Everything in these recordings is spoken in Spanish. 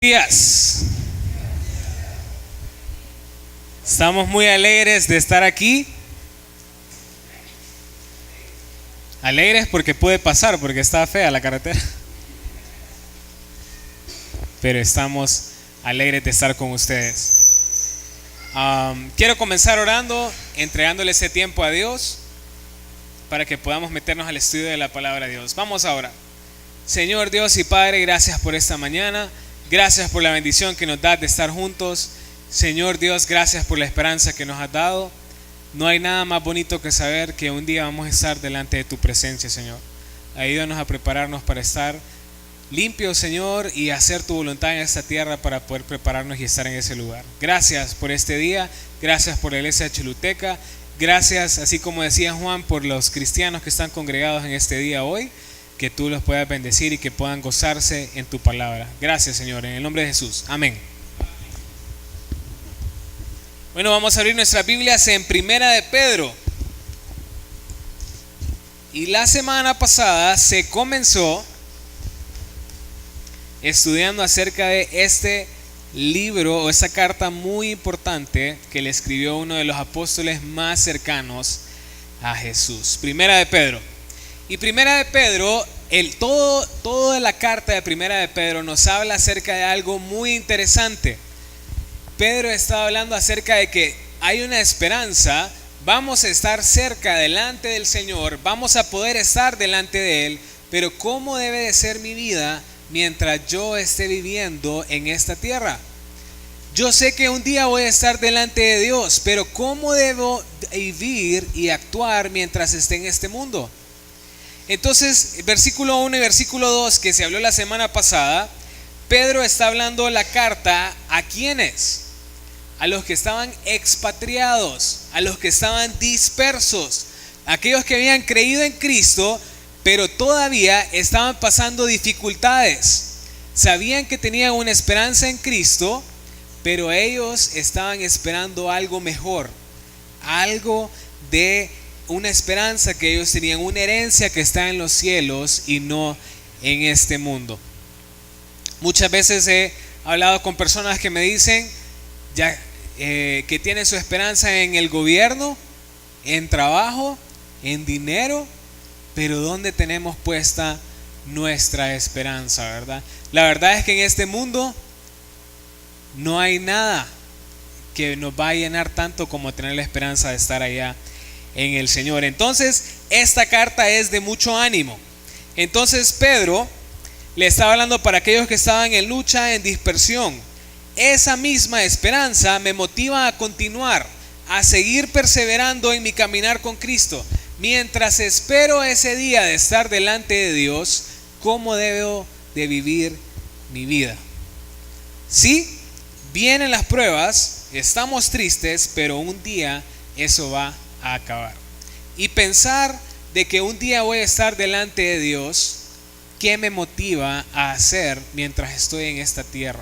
Días. Estamos muy alegres de estar aquí. Alegres porque puede pasar, porque está fea la carretera. Pero estamos alegres de estar con ustedes. Quiero comenzar orando, entregándole ese tiempo a Dios para que podamos meternos al estudio de la palabra de Dios. Vamos ahora. Señor Dios y Padre, gracias por esta mañana. Gracias por la bendición que nos das de estar juntos. Señor Dios, gracias por la esperanza que nos has dado. No hay nada más bonito que saber que un día vamos a estar delante de tu presencia, Señor. Ayúdanos a prepararnos para estar limpios, Señor, y hacer tu voluntad en esta tierra para poder prepararnos y estar en ese lugar. Gracias por este día. Gracias por la iglesia de Choluteca. Gracias, así como decía Juan, por los cristianos que están congregados en este día hoy. Que tú los puedas bendecir y que puedan gozarse en tu palabra. Gracias, Señor, en el nombre de Jesús. Amén. Bueno, vamos a abrir nuestras Biblias en Primera de Pedro. Y la semana pasada se comenzó estudiando acerca de este libro o esa carta muy importante que le escribió uno de los apóstoles más cercanos a Jesús. Primera de Pedro. Y Primera de Pedro, toda la carta de Primera de Pedro nos habla acerca de algo muy interesante. Pedro está hablando acerca de que hay una esperanza, vamos a estar cerca delante del Señor, vamos a poder estar delante de Él, pero ¿cómo debe de ser mi vida mientras yo esté viviendo en esta tierra? Yo sé que un día voy a estar delante de Dios, pero ¿cómo debo vivir y actuar mientras esté en este mundo? Entonces, versículo 1 y versículo 2 que se habló la semana pasada, Pedro está hablando la carta ¿a quiénes? A los que estaban expatriados, a los que estaban dispersos, aquellos que habían creído en Cristo, pero todavía estaban pasando dificultades. Sabían que tenían una esperanza en Cristo, pero ellos estaban esperando algo mejor, algo de una esperanza que ellos tenían, una herencia que está en los cielos y no en este mundo. Muchas veces he hablado con personas que me dicen que tienen su esperanza en el gobierno, en trabajo, en dinero, pero ¿dónde tenemos puesta nuestra esperanza, verdad? La verdad es que en este mundo no hay nada que nos va a llenar tanto como tener la esperanza de estar allá en el Señor. Entonces, esta carta es de mucho ánimo. Entonces, Pedro le estaba hablando para aquellos que estaban en lucha, en dispersión. Esa misma esperanza me motiva a continuar, a seguir perseverando en mi caminar con Cristo. Mientras espero ese día de estar delante de Dios, ¿cómo debo de vivir mi vida? Sí, vienen las pruebas, estamos tristes, pero un día eso va a acabar. Y pensar de que un día voy a estar delante de Dios, ¿qué me motiva a hacer mientras estoy en esta tierra?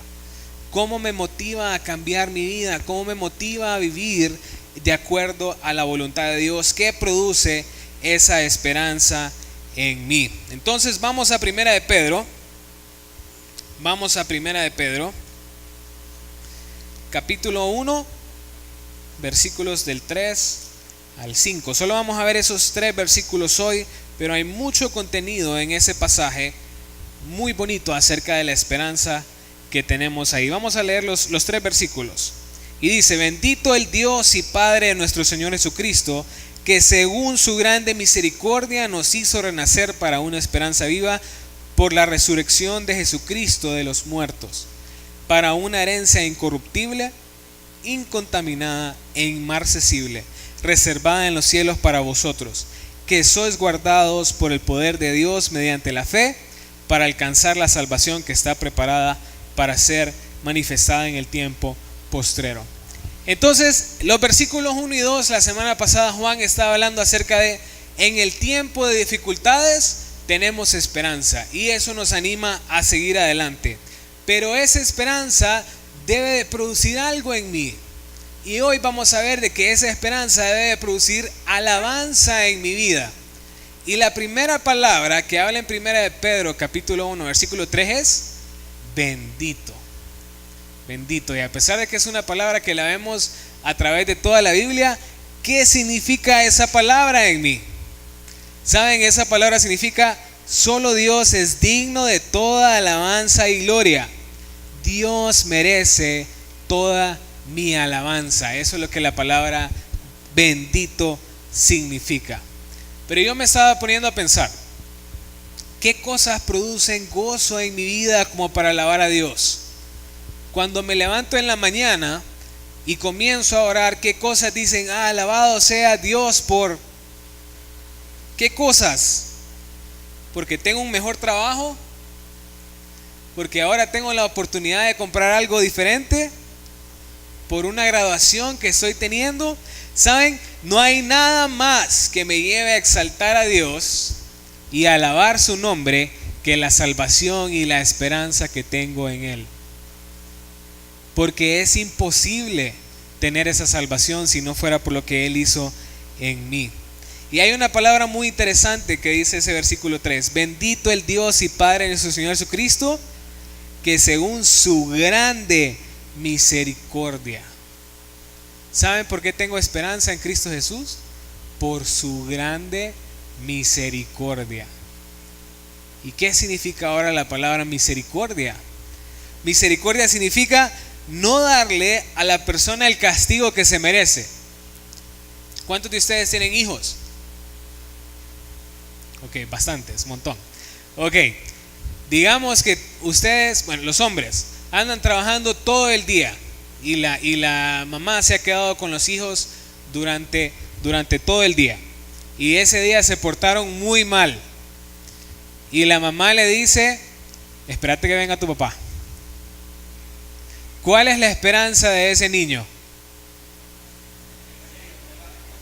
¿Cómo me motiva a cambiar mi vida? ¿Cómo me motiva a vivir de acuerdo a la voluntad de Dios? ¿Qué produce esa esperanza en mí? Entonces vamos a Primera de Pedro. Vamos a Primera de Pedro, capítulo 1, versículos del 3 al 5. Solo vamos a ver esos 3 versículos hoy, pero hay mucho contenido en ese pasaje muy bonito acerca de la esperanza que tenemos ahí. Vamos a leer los 3 versículos. Y dice: bendito el Dios y Padre de nuestro Señor Jesucristo, que según su grande misericordia nos hizo renacer para una esperanza viva por la resurrección de Jesucristo de los muertos, para una herencia incorruptible, incontaminada e inmarcesible, reservada en los cielos para vosotros, que sois guardados por el poder de Dios mediante la fe, para alcanzar la salvación que está preparada para ser manifestada en el tiempo postrero. Entonces, los versículos 1 y 2, la semana pasada Juan estaba hablando acerca de en el tiempo de dificultades tenemos esperanza, y eso nos anima a seguir adelante. Pero esa esperanza debe de producir algo en mí. Y hoy vamos a ver de que esa esperanza debe de producir alabanza en mi vida. Y la primera palabra que habla en Primera de Pedro capítulo 1 versículo 3 es bendito. Bendito. Y a pesar de que es una palabra que la vemos a través de toda la Biblia, ¿qué significa esa palabra en mí? ¿Saben? Esa palabra significa: solo Dios es digno de toda alabanza y gloria. Dios merece toda mi alabanza. Eso es lo que la palabra bendito significa. Pero yo me estaba poniendo a pensar, ¿qué cosas producen gozo en mi vida como para alabar a Dios? Cuando me levanto en la mañana y comienzo a orar, ¿qué cosas dicen: alabado sea Dios por? ¿Qué cosas? Porque tengo un mejor trabajo, porque ahora tengo la oportunidad de comprar algo diferente, por una graduación que estoy teniendo. ¿Saben? No hay nada más que me lleve a exaltar a Dios y a alabar su nombre que la salvación y la esperanza que tengo en Él. Porque es imposible tener esa salvación si no fuera por lo que Él hizo en mí. Y hay una palabra muy interesante que dice ese versículo 3: bendito el Dios y Padre de nuestro Señor Jesucristo, que según su grande misericordia. ¿Saben por qué tengo esperanza en Cristo Jesús? Por su grande misericordia. ¿Y qué significa ahora la palabra misericordia? Misericordia significa no darle a la persona el castigo que se merece. ¿Cuántos de ustedes tienen hijos? Ok, bastantes, un montón. Ok, digamos que ustedes, bueno, los hombres, andan trabajando todo el día y la mamá se ha quedado con los hijos durante todo el día, y ese día se portaron muy mal, y la mamá le dice: espérate que venga tu papá. ¿Cuál es la esperanza de ese niño?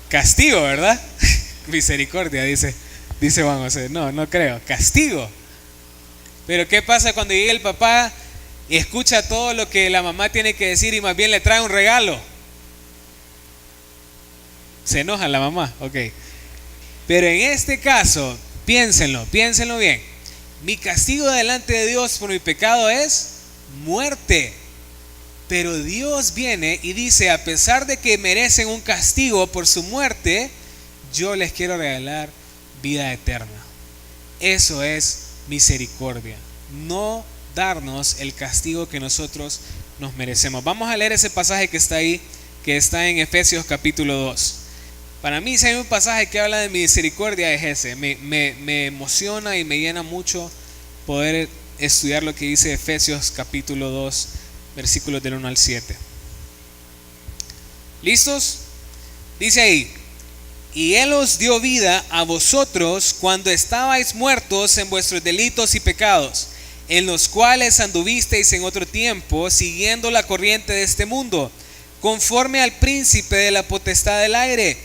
Castigo, ¿verdad? Misericordia, dice Juan José. No creo. Castigo. Pero ¿qué pasa cuando llega el papá y escucha todo lo que la mamá tiene que decir y más bien le trae un regalo? Se enoja la mamá, ok. Pero en este caso, piénsenlo bien. Mi castigo delante de Dios por mi pecado es muerte. Pero Dios viene y dice: a pesar de que merecen un castigo por su muerte, yo les quiero regalar vida eterna. Eso es misericordia, no darnos el castigo que nosotros nos merecemos. Vamos a leer ese pasaje que está ahí, que está en Efesios capítulo 2. Para mí, si hay un pasaje que habla de misericordia, es ese. Me emociona y me llena mucho poder estudiar lo que dice Efesios capítulo 2, versículos del 1 al 7. ¿Listos? Dice ahí: y Él os dio vida a vosotros cuando estabais muertos en vuestros delitos y pecados, en los cuales anduvisteis en otro tiempo, siguiendo la corriente de este mundo, conforme al príncipe de la potestad del aire,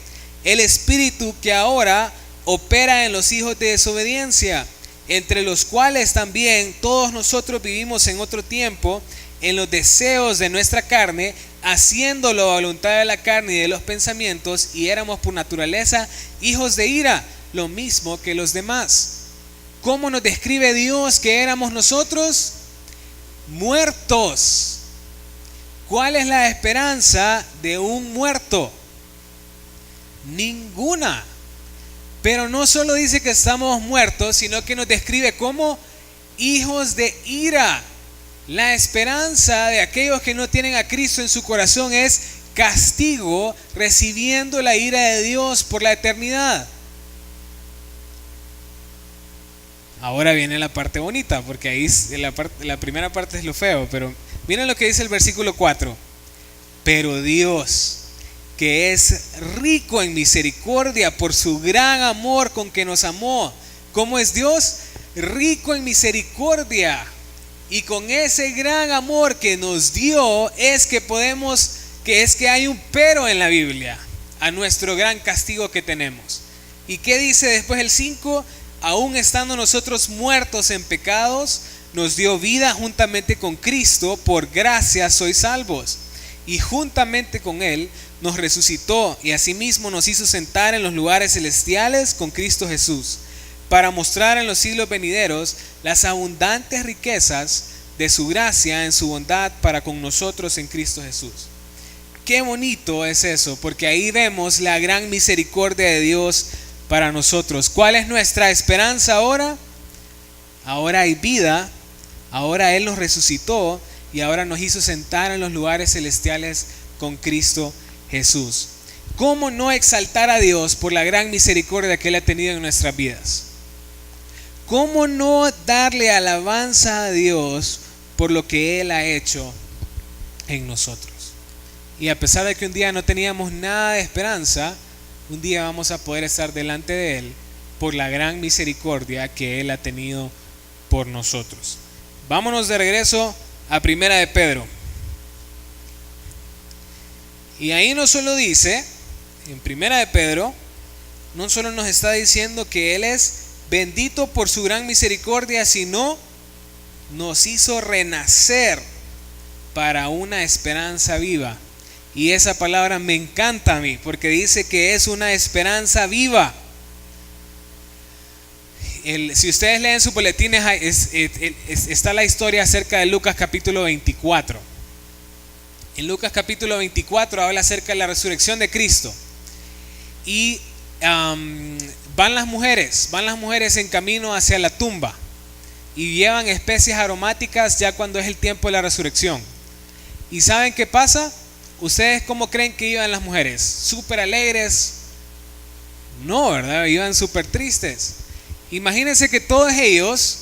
el espíritu que ahora opera en los hijos de desobediencia, entre los cuales también todos nosotros vivimos en otro tiempo, en los deseos de nuestra carne, haciendo la voluntad de la carne y de los pensamientos, y éramos por naturaleza hijos de ira, lo mismo que los demás. ¿Cómo nos describe Dios que éramos nosotros? Muertos. ¿Cuál es la esperanza de un muerto? Ninguna. Pero no solo dice que estamos muertos, sino que nos describe como hijos de ira. La esperanza de aquellos que no tienen a Cristo en su corazón es castigo, recibiendo la ira de Dios por la eternidad. Ahora viene la parte bonita, porque ahí la primera parte es lo feo, pero miren lo que dice el versículo 4. Pero Dios, que es rico en misericordia por su gran amor con que nos amó. ¿Cómo es Dios? Rico en misericordia. Y con ese gran amor que nos dio es que hay un pero en la Biblia a nuestro gran castigo que tenemos. ¿Y qué dice después el 5? Aún estando nosotros muertos en pecados, nos dio vida juntamente con Cristo, por gracia sois salvos. Y juntamente con Él nos resucitó y asimismo nos hizo sentar en los lugares celestiales con Cristo Jesús, para mostrar en los siglos venideros las abundantes riquezas de su gracia en su bondad para con nosotros en Cristo Jesús. Qué bonito es eso, porque ahí vemos la gran misericordia de Dios para nosotros. ¿Cuál es nuestra esperanza ahora? Ahora hay vida, ahora Él nos resucitó y ahora nos hizo sentar en los lugares celestiales con Cristo Jesús. ¿Cómo no exaltar a Dios por la gran misericordia que Él ha tenido en nuestras vidas? ¿Cómo no darle alabanza a Dios por lo que Él ha hecho en nosotros? Y a pesar de que un día no teníamos nada de esperanza, un día vamos a poder estar delante de Él por la gran misericordia que Él ha tenido por nosotros. Vámonos de regreso a Primera de Pedro. Y ahí no solo dice, en Primera de Pedro, no solo nos está diciendo que Él es bendito por su gran misericordia, sino nos hizo renacer para una esperanza viva. Y esa palabra me encanta a mí, porque dice que es una esperanza viva. Si ustedes leen sus boletines, está la historia acerca de Lucas capítulo 24. En Lucas capítulo 24 habla acerca de la resurrección de Cristo. Y van las mujeres en camino hacia la tumba y llevan especies aromáticas ya cuando es el tiempo de la resurrección. ¿Y saben qué pasa? ¿Ustedes cómo creen que iban las mujeres? ¿Súper alegres? No, ¿verdad? Iban súper tristes. Imagínense que todos ellos,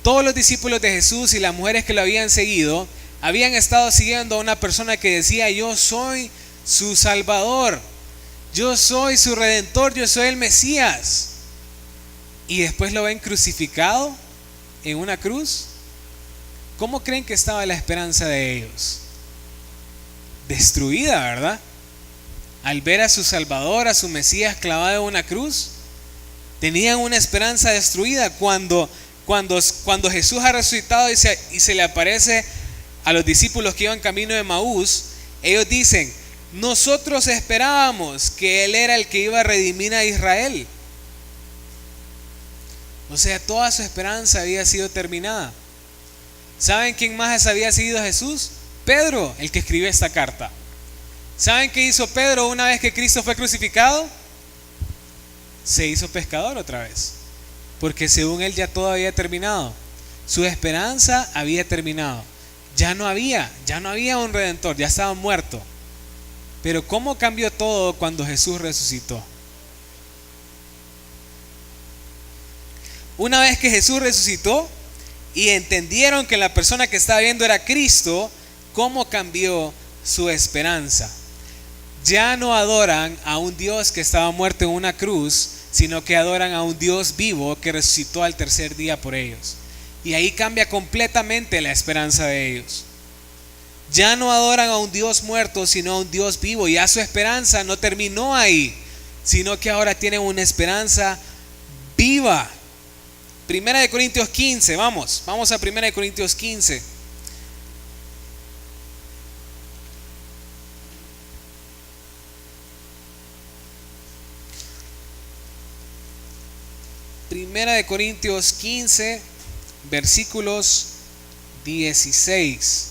todos los discípulos de Jesús y las mujeres que lo habían seguido, habían estado siguiendo a una persona que decía: yo soy su Salvador, yo soy su Redentor, yo soy el Mesías. Y después lo ven crucificado en una cruz. ¿Cómo creen que estaba la esperanza de ellos? Destruida, ¿verdad? Al ver a su Salvador, a su Mesías clavado en una cruz, tenían una esperanza destruida. Cuando Jesús ha resucitado y se le aparece a los discípulos que iban camino de Emaús, ellos dicen: nosotros esperábamos que Él era el que iba a redimir a Israel. O sea, toda su esperanza había sido terminada. ¿Saben quién más había seguido a Jesús? Pedro, el que escribió esta carta. ¿Saben qué hizo Pedro una vez que Cristo fue crucificado? Se hizo pescador otra vez, porque según él ya todo había terminado. Su esperanza había terminado. Ya no había un redentor, ya estaba muerto. Pero ¿cómo cambió todo cuando Jesús resucitó? Una vez que Jesús resucitó y entendieron que la persona que estaba viendo era Cristo, ¿cómo cambió su esperanza? Ya no adoran a un Dios que estaba muerto en una cruz, sino que adoran a un Dios vivo que resucitó al tercer día por ellos. Y ahí cambia completamente la esperanza de ellos. Ya no adoran a un Dios muerto, sino a un Dios vivo. Ya su esperanza no terminó ahí, sino que ahora tienen una esperanza viva. Primera de Corintios 15, vamos a Primera de Corintios 15. Primera de Corintios 15, versículos 16.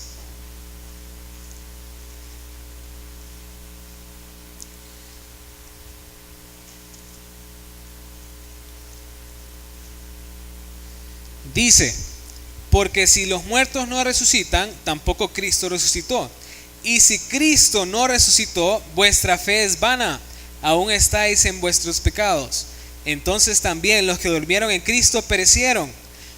Dice: porque si los muertos no resucitan, tampoco Cristo resucitó. Y si Cristo no resucitó, vuestra fe es vana, aún estáis en vuestros pecados. Entonces también los que durmieron en Cristo perecieron.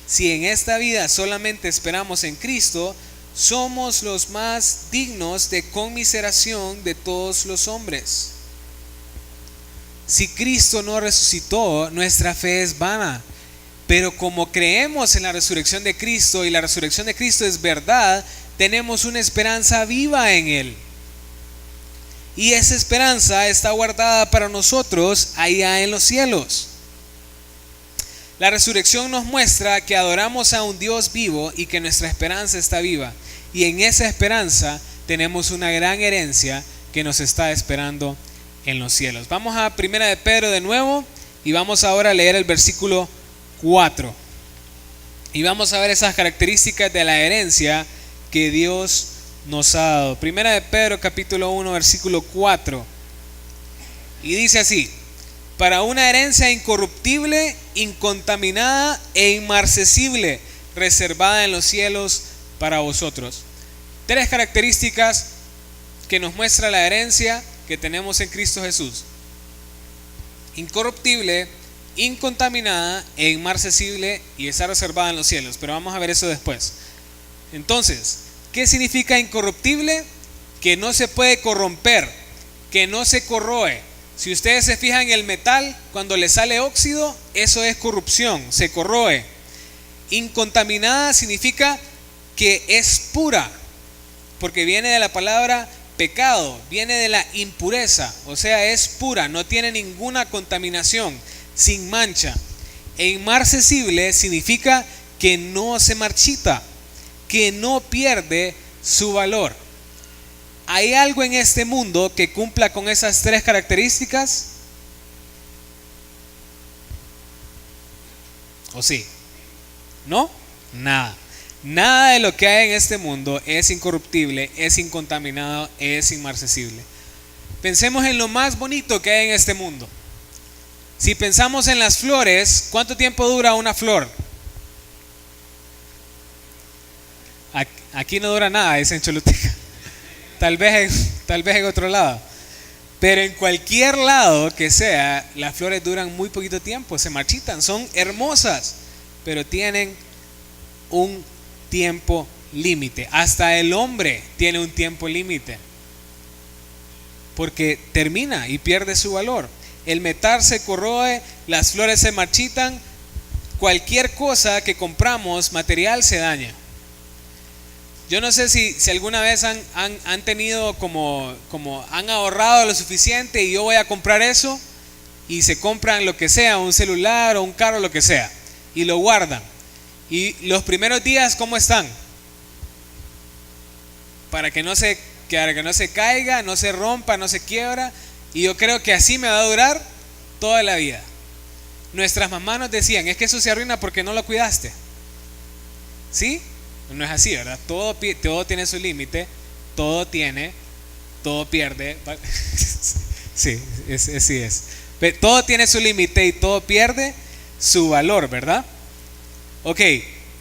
Si en esta vida solamente esperamos en Cristo, somos los más dignos de conmiseración de todos los hombres. Si Cristo no resucitó, nuestra fe es vana. Pero como creemos en la resurrección de Cristo y la resurrección de Cristo es verdad, tenemos una esperanza viva en Él. Y esa esperanza está guardada para nosotros allá en los cielos. La resurrección nos muestra que adoramos a un Dios vivo y que nuestra esperanza está viva. Y en esa esperanza tenemos una gran herencia que nos está esperando en los cielos. Vamos a Primera de Pedro de nuevo y vamos ahora a leer el versículo 4. Y vamos a ver esas características de la herencia que Dios nos ha dado. Primera de Pedro capítulo 1 versículo 4. Y dice así: para una herencia incorruptible, incontaminada e inmarcesible, reservada en los cielos para vosotros. Tres características que nos muestra la herencia que tenemos en Cristo Jesús: incorruptible, incontaminada e inmarcesible, y está reservada en los cielos. Pero vamos a ver eso después. Entonces, ¿qué significa incorruptible? Que no se puede corromper, que no se corroe. Si ustedes se fijan en el metal, cuando le sale óxido, eso es corrupción, se corroe. Incontaminada significa que es pura, porque viene de la palabra pecado, viene de la impureza, o sea, es pura, no tiene ninguna contaminación, sin mancha. E inmarcesible significa que no se marchita, que no pierde su valor. ¿Hay algo en este mundo que cumpla con esas tres características? ¿O sí? ¿No? Nada. Nada de lo que hay en este mundo es incorruptible, es incontaminado, es inmarcesible. Pensemos en lo más bonito que hay en este mundo. Si pensamos en las flores, ¿cuánto tiempo dura una flor? Aquí no dura nada, es en Choluteca. Tal vez en otro lado. Pero en cualquier lado que sea, las flores duran muy poquito tiempo, se marchitan, son hermosas, pero tienen un tiempo límite. Hasta el hombre tiene un tiempo límite, porque termina y pierde su valor. El metal se corroe, las flores se marchitan, cualquier cosa que compramos material se daña. Yo no sé si alguna vez han tenido como han ahorrado lo suficiente y yo voy a comprar eso, y se compran lo que sea, un celular o un carro, lo que sea, y lo guardan. Y los primeros días, ¿cómo están? Para que no se caiga, no se rompa, no se quiebra. Y yo creo que así me va a durar toda la vida. Nuestras mamás nos decían: es que eso se arruina porque no lo cuidaste. ¿Sí? No es así, ¿verdad? Todo tiene su límite, todo pierde. Sí, así es. Todo tiene su límite y todo pierde su valor, ¿verdad? Ok,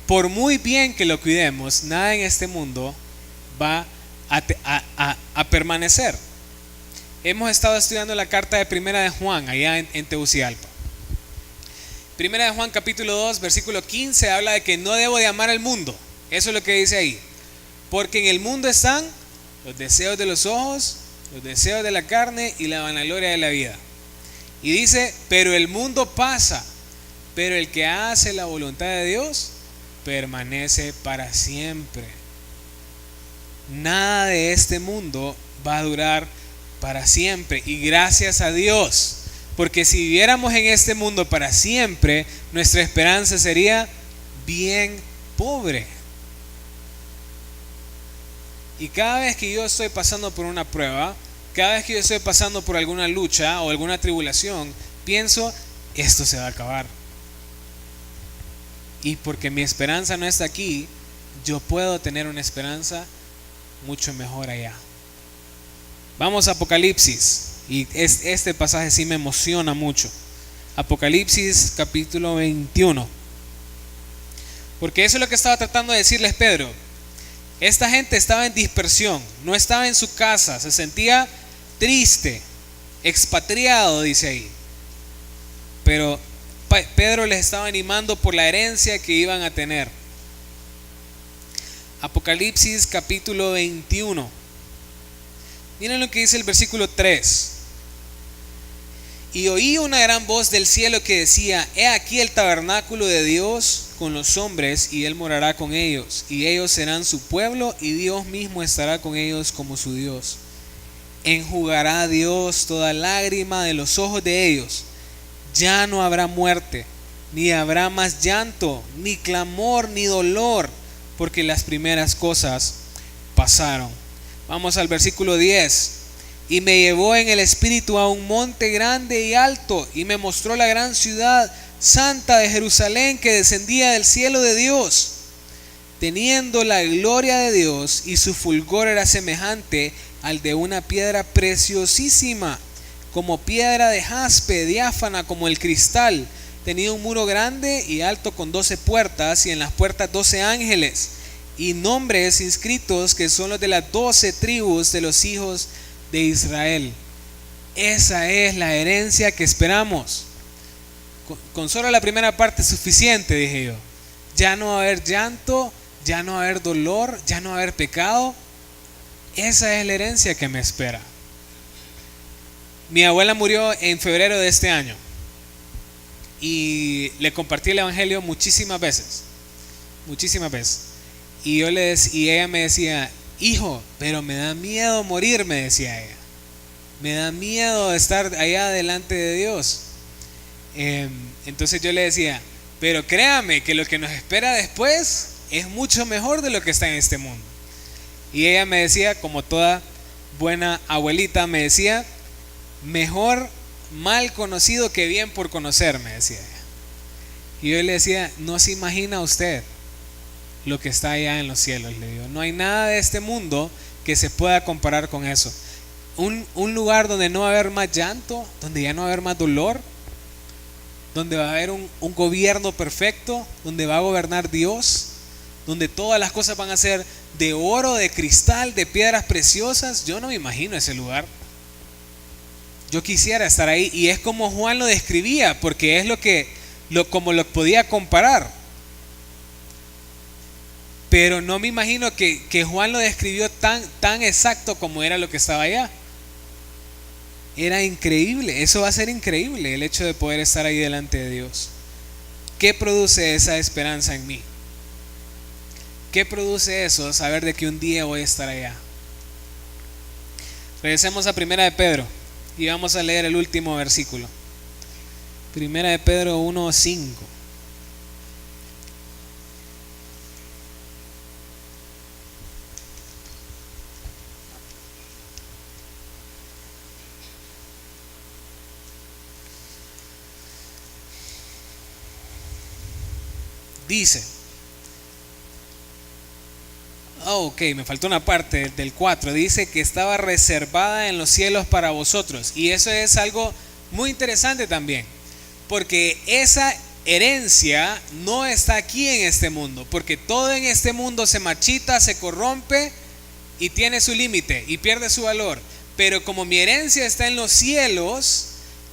por muy bien que lo cuidemos, nada en este mundo va a permanecer. Hemos estado estudiando la carta de Primera de Juan allá en Tegucigalpa. Primera de Juan capítulo 2 versículo 15 habla de que no debo de amar al mundo. Eso es lo que dice ahí. Porque en el mundo están los deseos de los ojos, los deseos de la carne y la vanagloria de la vida. Y dice: pero el mundo pasa, pero el que hace la voluntad de Dios permanece para siempre. Nada de este mundo va a durar para siempre, y gracias a Dios, porque si viviéramos en este mundo para siempre, nuestra esperanza sería bien pobre. Y cada vez que yo estoy pasando por una prueba, cada vez que yo estoy pasando por alguna lucha o alguna tribulación, pienso: esto se va a acabar. Y porque mi esperanza no está aquí, yo puedo tener una esperanza mucho mejor allá. Vamos a Apocalipsis, y este pasaje sí me emociona mucho. Apocalipsis capítulo 21. Porque eso es lo que estaba tratando de decirles Pedro. Esta gente estaba en dispersión, no estaba en su casa, se sentía triste, expatriado, dice ahí. Pero Pedro les estaba animando por la herencia que iban a tener. Apocalipsis capítulo 21. Miren lo que dice el versículo 3. Y oí una gran voz del cielo que decía: he aquí el tabernáculo de Dios con los hombres, y Él morará con ellos, y ellos serán su pueblo, y Dios mismo estará con ellos como su Dios. Enjugará a Dios toda lágrima de los ojos de ellos. Ya no habrá muerte, ni habrá más llanto, ni clamor, ni dolor, porque las primeras cosas pasaron. Vamos al versículo 10. y me llevó en el espíritu a un monte grande y alto, y me mostró la gran ciudad santa de Jerusalén, que descendía del cielo de Dios, teniendo la gloria de Dios, y su fulgor era semejante al de una piedra preciosísima, como piedra de jaspe, diáfana como el cristal. Tenía un muro grande y alto con 12 puertas, y en las puertas 12 ángeles, y nombres inscritos que son los de las 12 tribus de los hijos de Israel. Esa es la herencia que esperamos. Con solo la primera parte es suficiente, dije yo. Ya no va a haber llanto, ya no va a haber dolor, ya no va a haber pecado. Esa es la herencia que me espera. Mi abuela murió en febrero de este año y le compartí el evangelio muchísimas veces. Y ella me decía: hijo, pero me da miedo morir, me decía ella. Me da miedo estar allá delante de Dios. Entonces yo le decía: pero créame que lo que nos espera después es mucho mejor de lo que está en este mundo. Y ella me decía, como toda buena abuelita, me decía: mejor mal conocido que bien por conocer, me decía ella. Y yo le decía: no se imagina usted lo que está allá en los cielos, le digo. No hay nada de este mundo que se pueda comparar con eso. Un lugar donde no va a haber más llanto, donde ya no va a haber más dolor, donde va a haber un gobierno perfecto, donde va a gobernar Dios, donde todas las cosas van a ser de oro, de cristal, de piedras preciosas. Yo no me imagino ese lugar. Yo quisiera estar ahí, y es como Juan lo describía, porque es como lo podía comparar. Pero no me imagino que Juan lo describió tan exacto como era lo que estaba allá. Era increíble. Eso va a ser increíble, el hecho de poder estar ahí delante de Dios. ¿Qué produce esa esperanza en mí? ¿Qué produce eso? Saber de que un día voy a estar allá. Regresemos a Primera de Pedro y vamos a leer el último versículo. Primera de Pedro 1:5. Dice, me faltó una parte del 4. Dice que estaba reservada en los cielos para vosotros. Y eso es algo muy interesante también, porque esa herencia no está aquí en este mundo, porque todo en este mundo se marchita, se corrompe y tiene su límite y pierde su valor. Pero como mi herencia está en los cielos,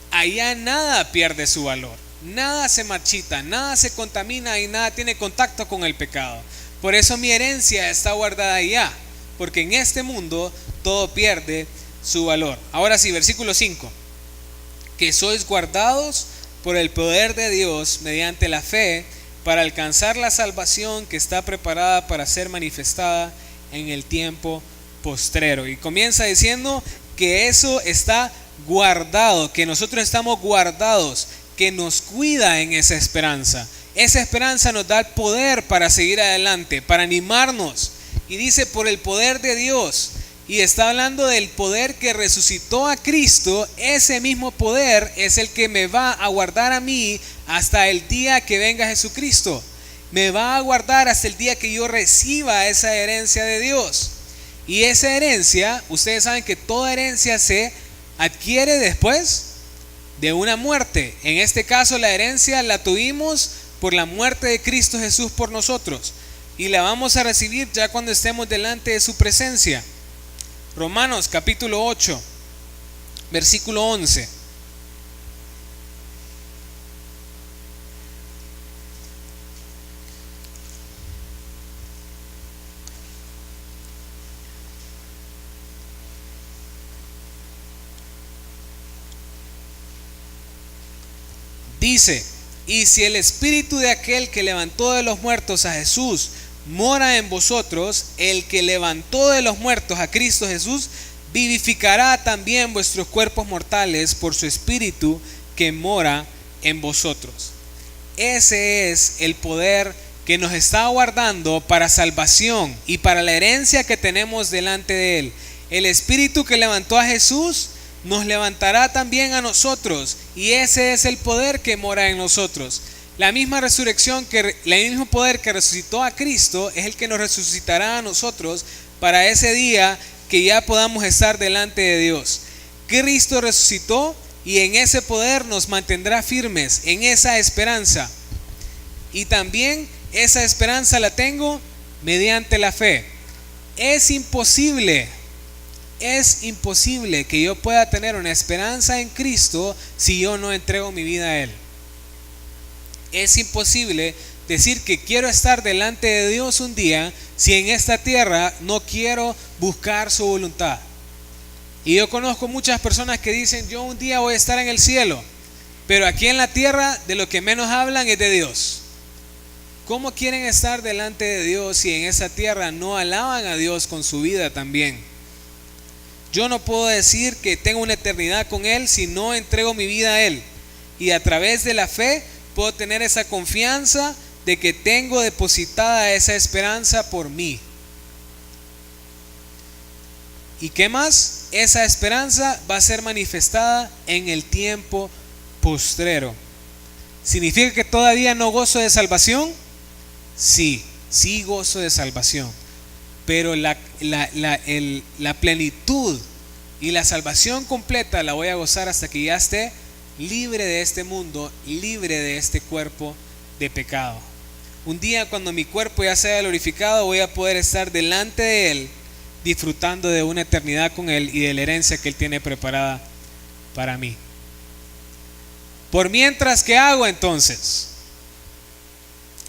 allá nada pierde su valor. Nada se marchita, nada se contamina y nada tiene contacto con el pecado. Por eso mi herencia está guardada allá, porque en este mundo todo pierde su valor. Ahora sí, versículo 5. Que sois guardados por el poder de Dios mediante la fe para alcanzar la salvación que está preparada para ser manifestada en el tiempo postrero. Y comienza diciendo que eso está guardado, que nosotros estamos guardados, que nos cuida en esa esperanza. Esa esperanza nos da el poder para seguir adelante, para animarnos. Y dice por el poder de Dios. Y está hablando del poder que resucitó a Cristo. Ese mismo poder es el que me va a guardar a mí hasta el día que venga Jesucristo. Me va a guardar hasta el día que yo reciba esa herencia de Dios. Y esa herencia, ustedes saben que toda herencia se adquiere después de una muerte. En este caso la herencia la tuvimos por la muerte de Cristo Jesús por nosotros, y la vamos a recibir ya cuando estemos delante de su presencia. Romanos capítulo 8 versículo 11. Dice: y si el espíritu de aquel que levantó de los muertos a Jesús mora en vosotros, el que levantó de los muertos a Cristo Jesús vivificará también vuestros cuerpos mortales por su espíritu que mora en vosotros. Ese es el poder que nos está guardando para salvación y para la herencia que tenemos delante de Él. El Espíritu que levantó a Jesús nos levantará también a nosotros, y ese es el poder que mora en nosotros. El mismo poder que resucitó a Cristo es el que nos resucitará a nosotros para ese día que ya podamos estar delante de Dios. Cristo resucitó y en ese poder nos mantendrá firmes en esa esperanza. Y también esa esperanza la tengo mediante la fe. Es imposible que yo pueda tener una esperanza en Cristo si yo no entrego mi vida a Él. Es imposible decir que quiero estar delante de Dios un día si en esta tierra no quiero buscar su voluntad. Y yo conozco muchas personas que dicen: yo un día voy a estar en el cielo, pero aquí en la tierra de lo que menos hablan es de Dios. ¿Cómo quieren estar delante de Dios si en esa tierra no alaban a Dios con su vida también? Yo no puedo decir que tengo una eternidad con Él si no entrego mi vida a Él. Y a través de la fe puedo tener esa confianza de que tengo depositada esa esperanza por mí. ¿Y qué más? Esa esperanza va a ser manifestada en el tiempo postrero. ¿Significa que todavía no gozo de salvación? Sí gozo de salvación. Pero la plenitud y la salvación completa la voy a gozar hasta que ya esté libre de este mundo, libre de este cuerpo de pecado. Un día, cuando mi cuerpo ya sea glorificado, voy a poder estar delante de Él, disfrutando de una eternidad con Él y de la herencia que Él tiene preparada para mí. Por mientras, ¿qué hago entonces?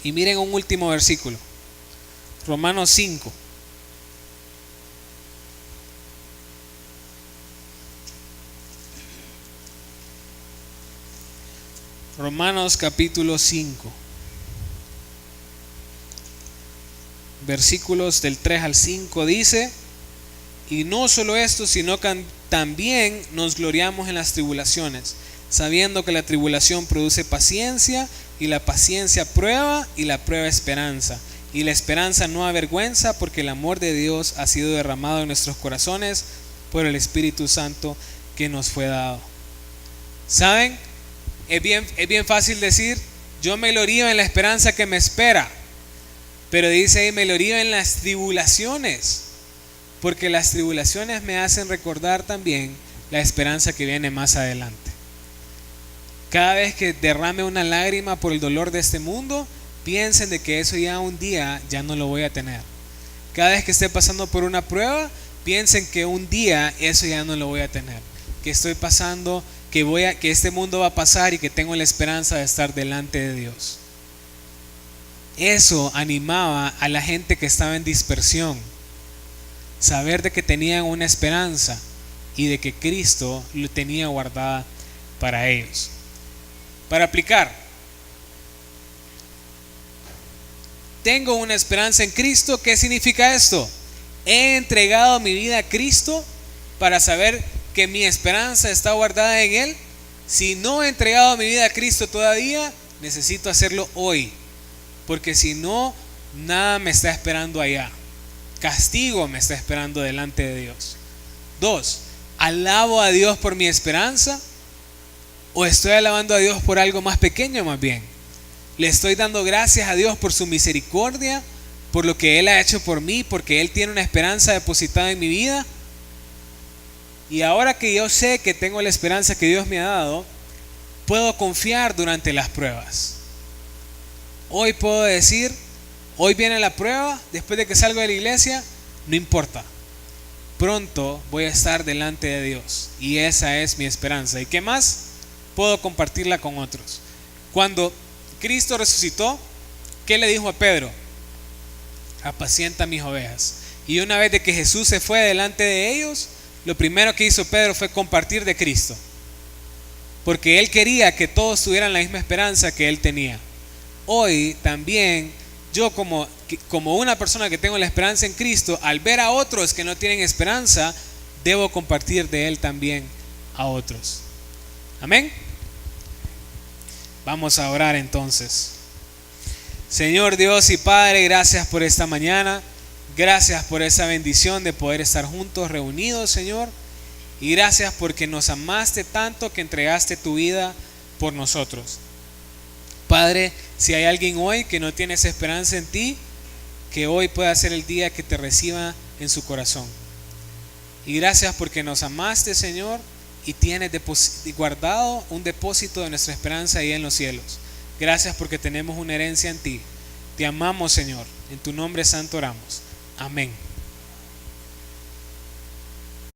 Y miren un último versículo, Romanos 5. Romanos capítulo 5, versículos del 3 al 5 dice: y no solo esto, sino que también nos gloriamos en las tribulaciones, sabiendo que la tribulación produce paciencia, y la paciencia prueba, y la prueba esperanza, y la esperanza no avergüenza, porque el amor de Dios ha sido derramado en nuestros corazones por el Espíritu Santo que nos fue dado. ¿Saben? Es bien fácil decir: yo me glorío en la esperanza que me espera. Pero dice ahí: me glorío en las tribulaciones, porque las tribulaciones me hacen recordar también la esperanza que viene más adelante. Cada vez que derrame una lágrima por el dolor de este mundo, piensen de que eso ya un día ya no lo voy a tener. Cada vez que esté pasando por una prueba, piensen que un día eso ya no lo voy a tener, que estoy pasando, que este mundo va a pasar y que tengo la esperanza de estar delante de Dios. Eso animaba a la gente que estaba en dispersión, saber de que tenían una esperanza y de que Cristo lo tenía guardada para ellos. Para aplicar, tengo una esperanza en Cristo. ¿Qué significa esto? He entregado mi vida a Cristo para saber que mi esperanza está guardada en Él. Si no he entregado mi vida a Cristo todavía, necesito hacerlo hoy, porque si no, nada me está esperando allá. Castigo me está esperando delante de Dios. 2. ¿Alabo a Dios por mi esperanza? ¿O estoy alabando a Dios por algo más pequeño más bien? ¿Le estoy dando gracias a Dios por su misericordia, por lo que Él ha hecho por mí, porque Él tiene una esperanza depositada en mi vida? Y ahora que yo sé que tengo la esperanza que Dios me ha dado, puedo confiar durante las pruebas. Hoy puedo decir: hoy viene la prueba, después de que salgo de la iglesia, no importa. Pronto voy a estar delante de Dios, y esa es mi esperanza. ¿Y qué más? Puedo compartirla con otros. Cuando Cristo resucitó, ¿qué le dijo a Pedro? Apacienta mis ovejas. Y una vez de que Jesús se fue delante de ellos, lo primero que hizo Pedro fue compartir de Cristo, porque él quería que todos tuvieran la misma esperanza que él tenía. Hoy también yo, como una persona que tengo la esperanza en Cristo, al ver a otros que no tienen esperanza, debo compartir de Él también a otros. Amén. Vamos a orar entonces. Señor Dios y Padre, gracias por esta mañana. Gracias por esa bendición de poder estar juntos, reunidos, Señor. Y gracias porque nos amaste tanto que entregaste tu vida por nosotros. Padre, si hay alguien hoy que no tiene esa esperanza en ti, que hoy pueda ser el día que te reciba en su corazón. Y gracias porque nos amaste, Señor, y tienes guardado un depósito de nuestra esperanza ahí en los cielos. Gracias porque tenemos una herencia en ti. Te amamos, Señor. En tu nombre santo oramos. Amén.